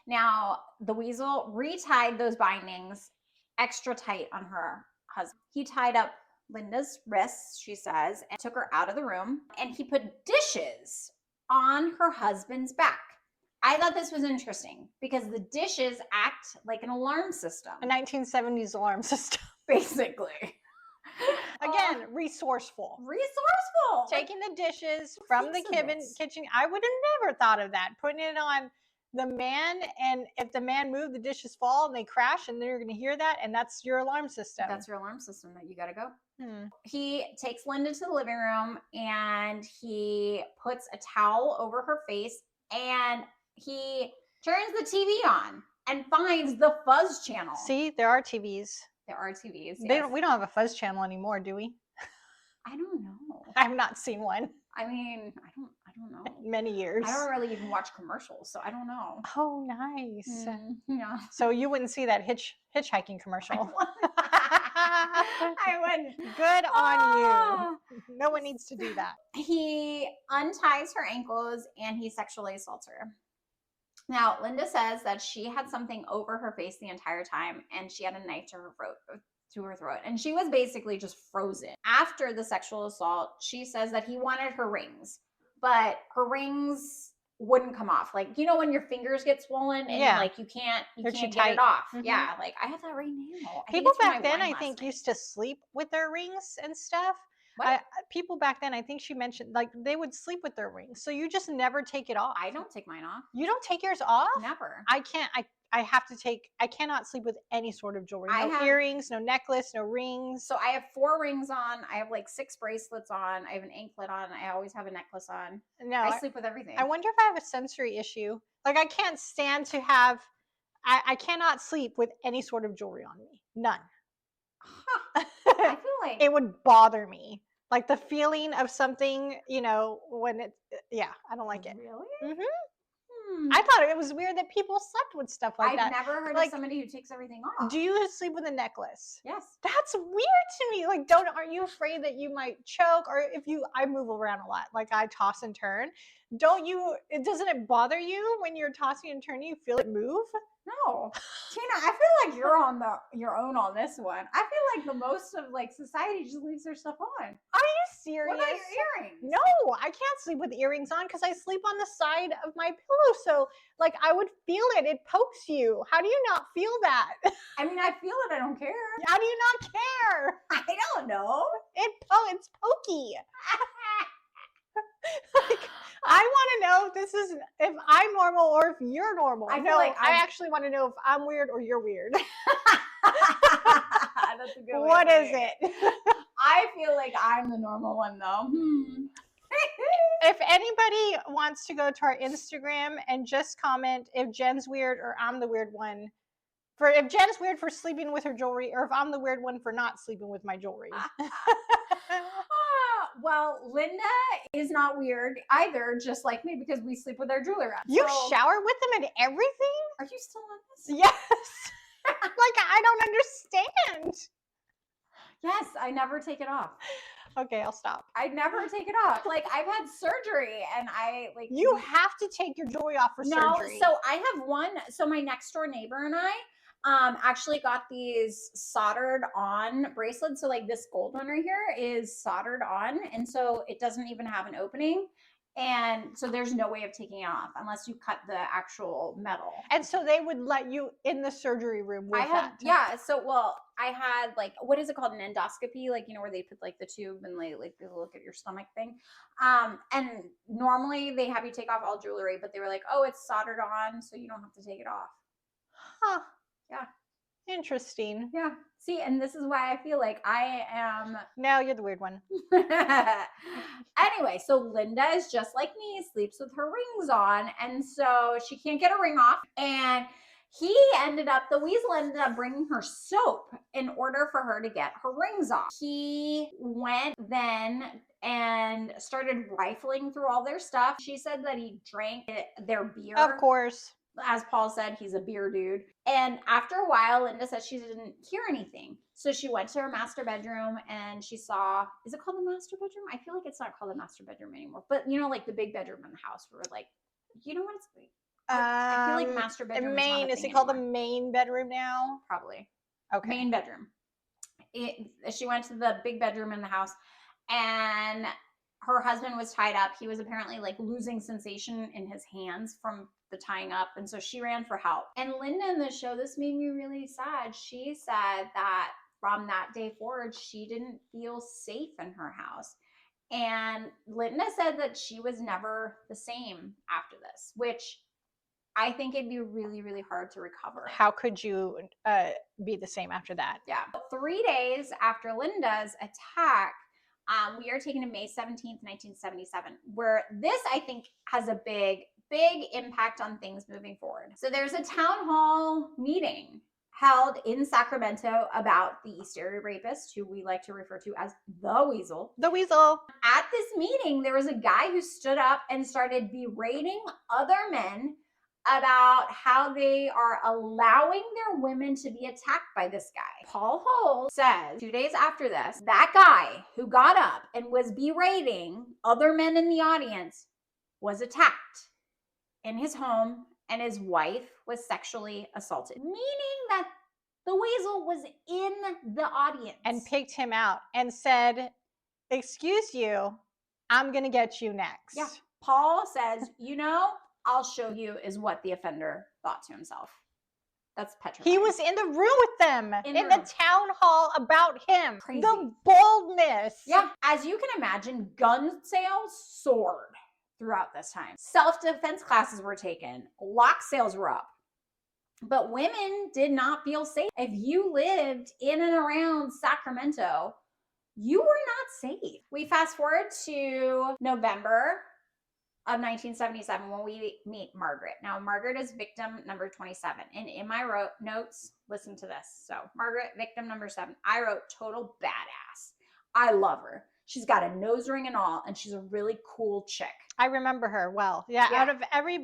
Now, the weasel retied those bindings extra tight on her husband. He tied up Linda's wrists, she says, and took her out of the room. And he put dishes on her husband's back. I thought this was interesting because the dishes act like an alarm system. A 1970s alarm system. Basically. Again, resourceful. Resourceful. Taking the dishes from the kitchen. I would have never thought of that. Putting it on the man, and if the man moved, the dishes fall and they crash, and then you're going to hear that, and that's your alarm system. That's your alarm system that you got to go. He takes Linda to the living room and he puts a towel over her face and he turns the TV on and finds the Fuzz channel. See, there are TVs. There are TVs. Yes. We don't have a Fuzz channel anymore, do we? I don't know. I have not seen one. I mean, I don't know. Many years. I don't really even watch commercials, so I don't know. Oh, nice. Yeah. So you wouldn't see that hitchhiking commercial. I wouldn't. Good on you. No one needs to do that. He unties her ankles and he sexually assaults her. Now, Linda says that she had something over her face the entire time and she had a knife to her throat. And she was basically just frozen. After the sexual assault, she says that he wanted her rings, but her rings wouldn't come off. Like, you know, when your fingers get swollen and like you can't get it off. Mm-hmm. Yeah, like I have that right now. People back then, I think, used to sleep with their rings and stuff. People back then, I think she mentioned, like, they would sleep with their rings. So you just never take it off. I don't take mine off. You don't take yours off? Never. I can't. I cannot sleep with any sort of jewelry. No earrings, no necklace, no rings. So I have 4 rings on. I have like 6 bracelets on. I have an anklet on. I always have a necklace on. No, I sleep with everything. I wonder if I have a sensory issue. Like, I can't stand to have, I cannot sleep with any sort of jewelry on me. None. Huh. I feel like it would bother me. Like the feeling of something, you know, when it, I don't like it. Really? Mm-hmm. I thought it was weird that people slept with stuff like that. I've never heard of somebody who takes everything off. Do you sleep with a necklace? Yes. That's weird to me. Like, aren't you afraid that you might choke? Or I move around a lot. Like, I toss and turn. Doesn't it bother you when you're tossing and turning? You feel it move? No. Tina, I feel like you're on your own on this one. I feel like the most of like society just leaves their stuff on. Are you serious? What about your earrings? No, I can't sleep with earrings on because I sleep on the side of my pillow. So like I would feel it. It pokes you. How do you not feel that? I mean, I feel it. I don't care. How do you not care? I don't know. It's pokey. Like, I want to know if I'm normal or if you're normal. I actually want to know if I'm weird or you're weird. That's a good way. What is it? I feel like I'm the normal one though. If anybody wants to go to our Instagram and just comment if Jen's weird or I'm the weird one. If Jen's weird for sleeping with her jewelry or if I'm the weird one for not sleeping with my jewelry. Well, Linda is not weird either, just like me, because we sleep with our jewelry on. You shower with them and everything? Are you still on this? Yes. Like, I don't understand. Yes, I never take it off. Okay, I'll stop. I never take it off. Like, I've had surgery and You have to take your jewelry off for surgery. So I have one. So my next door neighbor and I actually got these soldered on bracelets. So like this gold one right here is soldered on. And so it doesn't even have an opening. And so there's no way of taking it off unless you cut the actual metal. And so they would let you in the surgery room with that. Yeah. So, I had like, what is it called? An endoscopy? Like, you know, where they put like the tube and they look at your stomach thing. And normally they have you take off all jewelry, but they were like, oh, it's soldered on, so you don't have to take it off. Huh. Yeah. Interesting. Yeah. See, and this is why I feel like I am. No, you're the weird one. Anyway, so Linda is just like me, sleeps with her rings on. And so she can't get a ring off. And The weasel ended up bringing her soap in order for her to get her rings off. He went then and started rifling through all their stuff. She said that he drank their beer. Of course. As Paul said, he's a beer dude. And after a while, Linda said she didn't hear anything. So she went to her master bedroom and she saw, is it called the master bedroom? I feel like it's not called the master bedroom anymore. But like the big bedroom in the house where like, you know what it's like? I feel like master bedroom is it called the main bedroom now? Probably. Okay. Main bedroom. She went to the big bedroom in the house and her husband was tied up. He was apparently like losing sensation in his hands from the tying up. And so she ran for help. And Linda in the show, this made me really sad. She said that from that day forward, she didn't feel safe in her house. And Linda said that she was never the same after this, which I think it'd be really, really hard to recover. How could you be the same after that? Yeah. 3 days after Linda's attack, we are taken to May 17th, 1977, where this, I think, has a big impact on things moving forward. So there's a town hall meeting held in Sacramento about the East Area rapist, who we like to refer to as the Weasel. The Weasel. At this meeting, there was a guy who stood up and started berating other men about how they are allowing their women to be attacked by this guy. Paul Holt says 2 days after this, that guy who got up and was berating other men in the audience was attacked in his home and his wife was sexually assaulted, meaning that the Weasel was in the audience. And picked him out and said, "Excuse you, I'm going to get you next." Yeah. Paul says, I'll show you, is what the offender thought to himself. That's petrifying. He was in the room with them in the town hall about him. Crazy. The boldness. Yeah. As you can imagine, gun sales soared throughout this time. Self-defense classes were taken. Lock sales were up. But women did not feel safe. If you lived in and around Sacramento, you were not safe. We fast forward to November of 1977 when we meet Margaret. Now, Margaret is victim number 27. And in my notes, listen to this. So, Margaret, victim number 7. I wrote total badass. I love her. She's got a nose ring and all, and she's a really cool chick. I remember her well. Yeah. Out of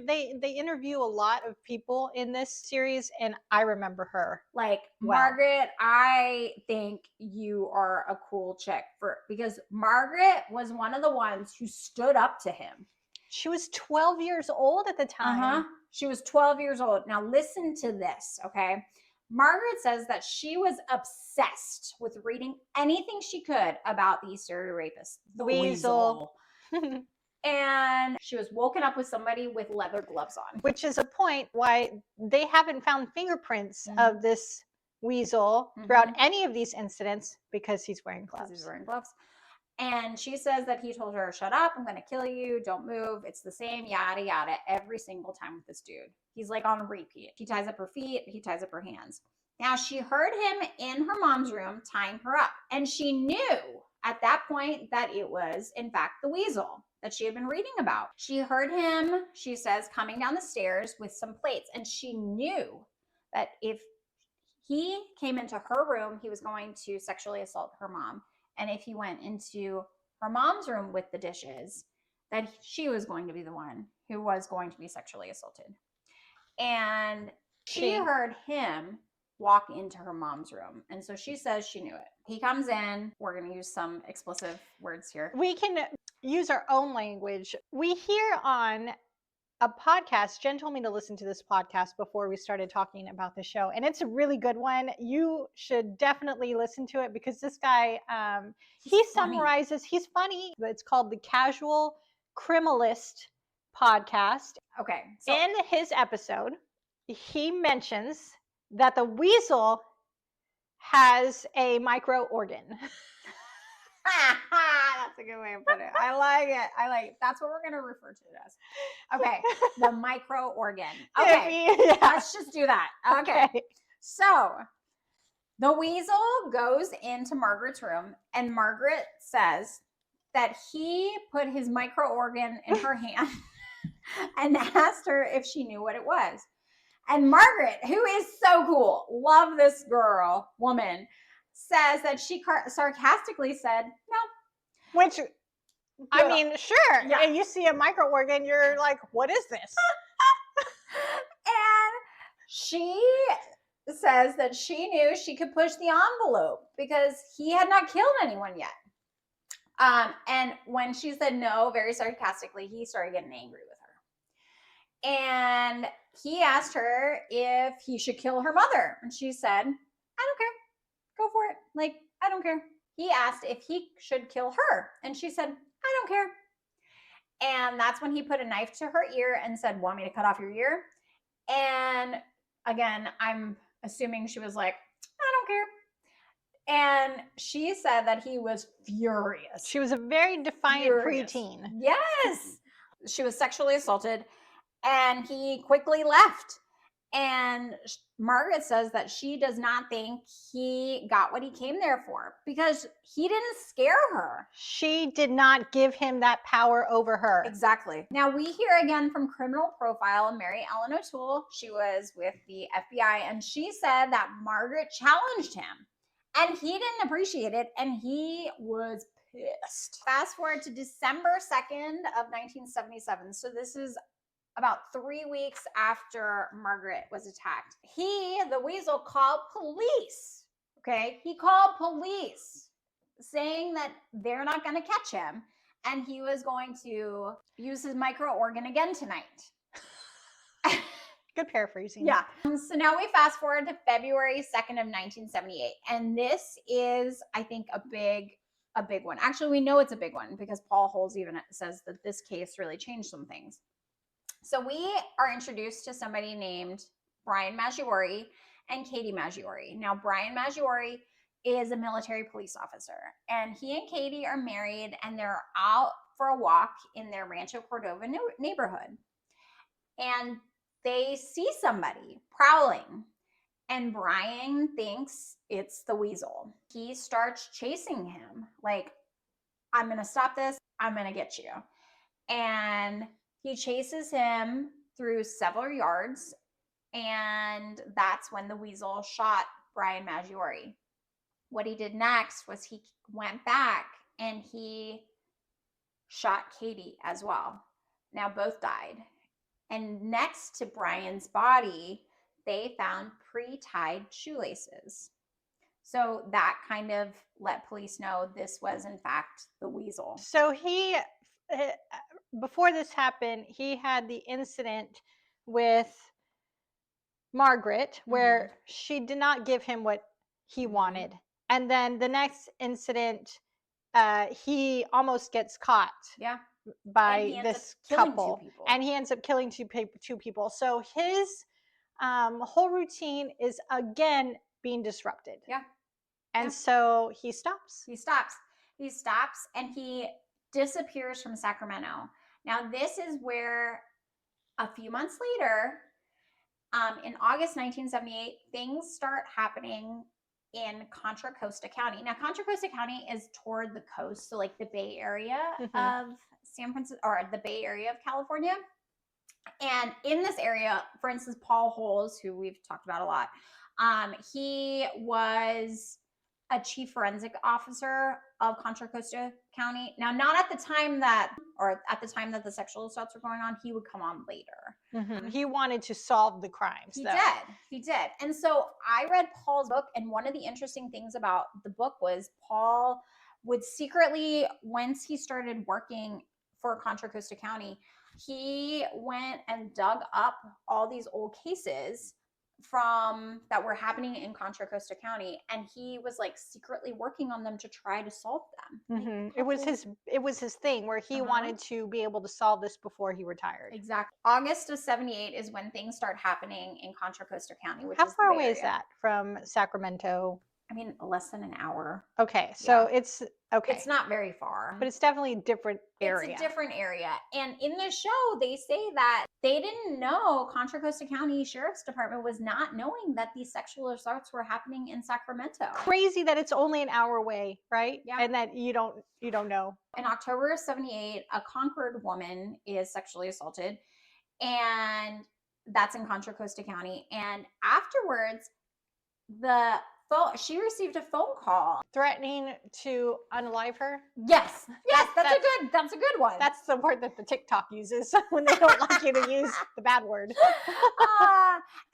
they interview a lot of people in this series, and I remember her. Like, well. Margaret, I think you are a cool chick because Margaret was one of the ones who stood up to him. She was 12 years old at the time. She was 12 years old. Now listen to this, okay? Margaret says that she was obsessed with reading anything she could about the East Area rapist, the Weasel. And she was woken up with somebody with leather gloves on. Which is a point why they haven't found fingerprints of this Weasel throughout any of these incidents because he's wearing gloves. He's wearing gloves. And she says that he told her, "Shut up, I'm going to kill you, don't move." It's the same yada yada every single time with this dude. He's like on repeat. He ties up her feet, he ties up her hands. Now she heard him in her mom's room tying her up. And she knew at that point that it was, in fact, the Weasel that she had been reading about. She heard him, she says, coming down the stairs with some plates. And she knew that if he came into her room, he was going to sexually assault her mom. And if he went into her mom's room with the dishes, that she was going to be the one who was going to be sexually assaulted. And she heard him walk into her mom's room. And so she says she knew it. He comes in. We're going to use some explicit words here. We can use our own language. We hear on a podcast, Jen told me to listen to this podcast before we started talking about the show, and it's a really good one. You should definitely listen to it because this guy, he summarizes, he's funny, but it's called the Casual Criminalist Podcast. Okay. So in his episode, he mentions that the Weasel has a micro organ. That's a good way of putting it. I like it. That's what we're going to refer to it as. Okay. The micro organ. Okay. Let's just do that. Okay. So the Weasel goes into Margaret's room and Margaret says that he put his micro organ in her hand and asked her if she knew what it was. And Margaret, who is so cool, love this woman, says that she sarcastically said, no. Which, I mean, sure. Yeah. You see a microorgan, you're like, what is this? And she says that she knew she could push the envelope because he had not killed anyone yet. And when she said no, very sarcastically, he started getting angry with her. And he asked her if he should kill her mother. And she said, I don't care. Go for it. Like, I don't care. He asked if he should kill her. And she said, I don't care. And that's when he put a knife to her ear and said, want me to cut off your ear? And again, I'm assuming she was like, I don't care. And she said that he was furious. She was a very defiant preteen. Yes. She was sexually assaulted and he quickly left. And Margaret says that she does not think he got what he came there for because he didn't scare her. She did not give him that power over her. Exactly. Now we hear again from criminal profile Mary Ellen O'Toole. She was with the FBI and she said that Margaret challenged him and he didn't appreciate it and he was pissed. Fast forward to December 2nd of 1977. So this is about 3 weeks after Margaret was attacked. He, the weasel, called police. Okay, he called police saying that they're not going to catch him and he was going to use his microorgan again tonight. Good paraphrasing. Yeah. So now we fast forward to February 2nd of 1978. And this is, I think, a big one. Actually, we know it's a big one because Paul Holes even says that this case really changed some things. So we are introduced to somebody named Brian Maggiore and Katie Maggiore. Now, Brian Maggiore is a military police officer, and he and Katie are married, and they're out for a walk in their Rancho Cordova neighborhood. And they see somebody prowling, and Brian thinks it's the weasel. He starts chasing him, like, I'm going to stop this. I'm going to get you. And he chases him through several yards, and that's when the weasel shot Brian Maggiore. What he did next was he went back and he shot Katie as well. Now both died. And next to Brian's body, they found pre-tied shoelaces. So that kind of let police know this was in fact the weasel. So he, before this happened, he had the incident with Margaret where she did not give him what he wanted. And then the next incident, he almost gets caught by this couple. And he ends up killing two people. So his whole routine is again being disrupted. Yeah. And so he stops. He stops and he disappears from Sacramento. Now, this is where a few months later, in August 1978, things start happening in Contra Costa County. Now, Contra Costa County is toward the coast, so like the Bay Area of San Francisco, or the Bay Area of California. And in this area, for instance, Paul Holes, who we've talked about a lot, he was a chief forensic officer of Contra Costa County. Now, not at the time that the sexual assaults were going on, he would come on later. He wanted to solve the crimes. He did. And so I read Paul's book, and one of the interesting things about the book was Paul would secretly, once he started working for Contra Costa County, he went and dug up all these old cases from that were happening in Contra Costa County, and he was like secretly working on them to try to solve them. It was his thing where he wanted to be able to solve this before he retired. Exactly. August of 78 is when things start happening in Contra Costa County. How far away is that from Sacramento? I mean, less than an hour. Okay, so it's okay. It's not very far, but it's definitely a different area. It's a different area. And in the show, they say that they didn't know, Contra Costa County Sheriff's Department was not knowing that these sexual assaults were happening in Sacramento. Crazy that it's only an hour away, right? Yeah. And that you don't know. In October of 78, a Concord woman is sexually assaulted, and That's in Contra Costa County. And afterwards, she received a phone call threatening to unalive her. Yes, that's a good one. That's the word that the TikTok uses when they don't like you to use the bad word.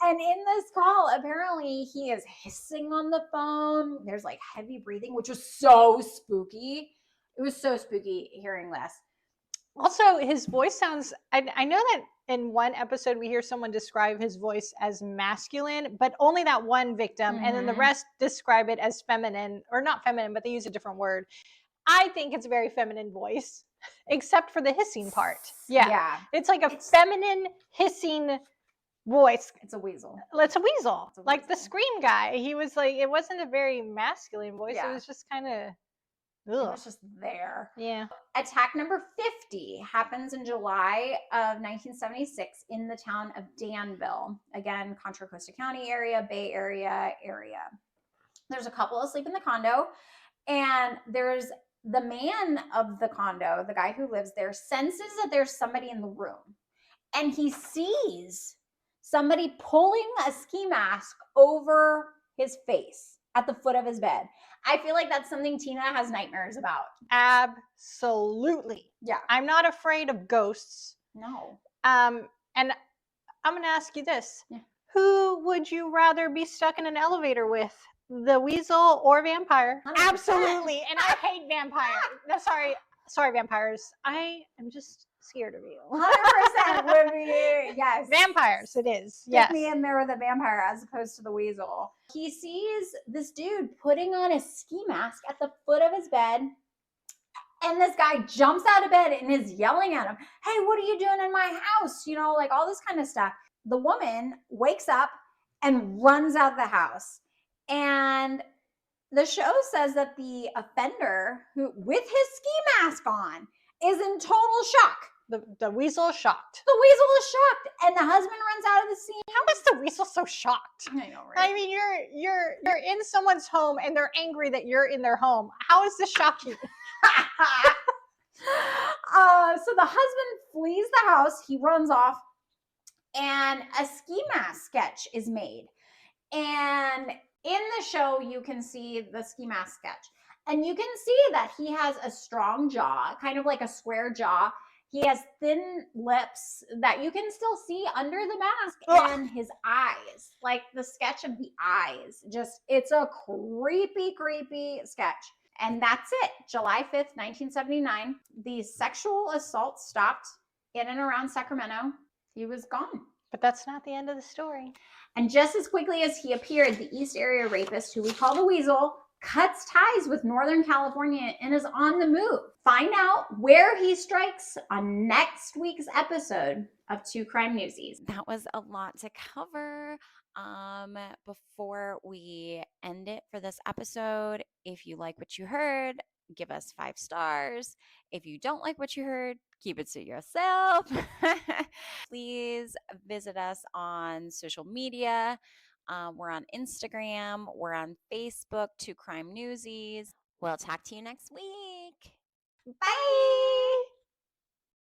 And in this call, apparently he is hissing on the phone. There's like heavy breathing, which was so spooky. It was so spooky hearing this. Also, his voice sounds, I know that in one episode we hear someone describe his voice as masculine, but only that one victim, and then the rest describe it as feminine, or not feminine, but they use a different word. I think it's a very feminine voice, except for the hissing part. Yeah. It's like a feminine hissing voice. It's a weasel. It's a weasel. Like the Scream guy. He was like, it wasn't a very masculine voice. Yeah. It was just kind of, it was just there. Yeah. Attack number 50 happens in July of 1976 in the town of Danville. Again, Contra Costa County area, Bay Area. There's a couple asleep in the condo, and there's the man of the condo, the guy who lives there, senses that there's somebody in the room, and he sees somebody pulling a ski mask over his face at the foot of his bed. I feel like that's something Tina has nightmares about. Absolutely. Yeah. I'm not afraid of ghosts. No. And I'm going to ask you this. Yeah. Who would you rather be stuck in an elevator with? The weasel or vampire? 100%. Absolutely. And I hate vampires. No, sorry, vampires. I am just scared of you. 100% would be, yes. Vampires, it is. Yes. Get me in there with a vampire as opposed to the weasel. He sees this dude putting on a ski mask at the foot of his bed, and this guy jumps out of bed and is yelling at him, "Hey, what are you doing in my house?" You know, like all this kind of stuff. The woman wakes up and runs out of the house. And the show says that the offender, who with his ski mask on, is in total shock. The weasel is shocked. The weasel is shocked, and the husband runs out of the scene. How is the weasel so shocked? I know, right? I mean, you're in someone's home and they're angry that you're in their home. How is this shocking? So the husband flees the house. He runs off, and a ski mask sketch is made. And in the show, you can see the ski mask sketch, and you can see that he has a strong jaw, kind of like a square jaw. He has thin lips that you can still see under the mask. Ugh. And his eyes, like the sketch of the eyes. Just, it's a creepy, creepy sketch. And that's it. July 5th, 1979. The sexual assault stopped in and around Sacramento. He was gone. But that's not the end of the story. And just as quickly as he appeared, the East Area rapist, who we call the Weasel, cuts ties with Northern California and is on the move. Find out where he strikes on next week's episode of Two Crime Newsies. That was a lot to cover. Before we end it for this episode, if you like what you heard, give us 5 stars. If you don't like what you heard, keep it to yourself. Please visit us on social media. We're on Instagram. We're on Facebook, Two Crime Newsies. We'll talk to you next week. Bye.